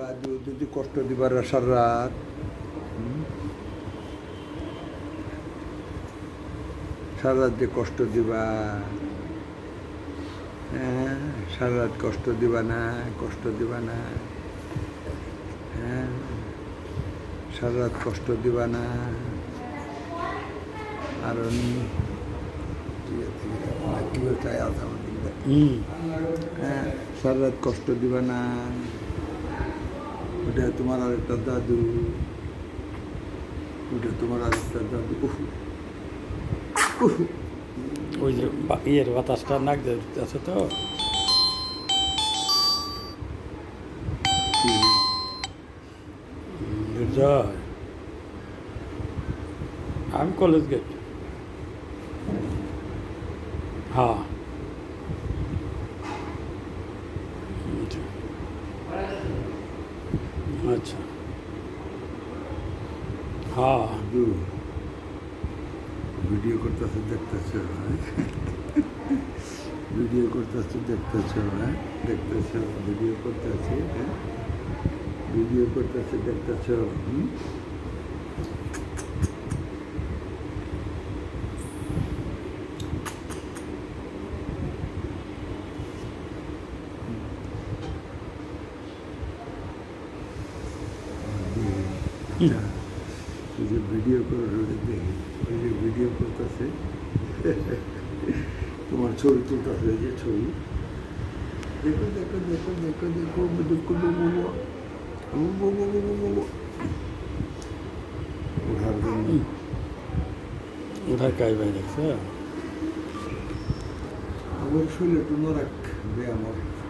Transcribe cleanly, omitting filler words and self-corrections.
দাদু যদি কষ্ট দিবার সারা রাত সারা রাত যে কষ্ট দিবা, হ্যাঁ সারা রাত কষ্ট দিবা না, কষ্ট দিবা না, হ্যাঁ সারা রাত কষ্ট দিবা না। আর হ্যাঁ সারা রাত কষ্ট দিবা না, ওটা তোমার আরেকটা দাদু, ওটা তোমার আরেকটা দাদু। ওই যে ইয়ের বাতাসটা নাক দিয়ে আছে তো। জয়, আমি কলেজ গেট। হ্যাঁ আচ্ছা হ্যাঁ ভিডিও করতেছে দেখতেছ, ভিডিও করতেছে দেখতেছ, হ্যাঁ দেখতেছ ভিডিও করতেছে, হ্যাঁ ভিডিও করতেছে দেখতেছ। তুই যে ভিডিও করে দেখি, ওই যে ভিডিও করতেছে তোমার ছবি তুলতেছে, যে ছবি দেখো দেখো দেখো দেখো দেখো দেখো ওঠার জন্য ওঠার কাজ ভাই দেখছে। আমার শরীরে একটু নরাক বে আমার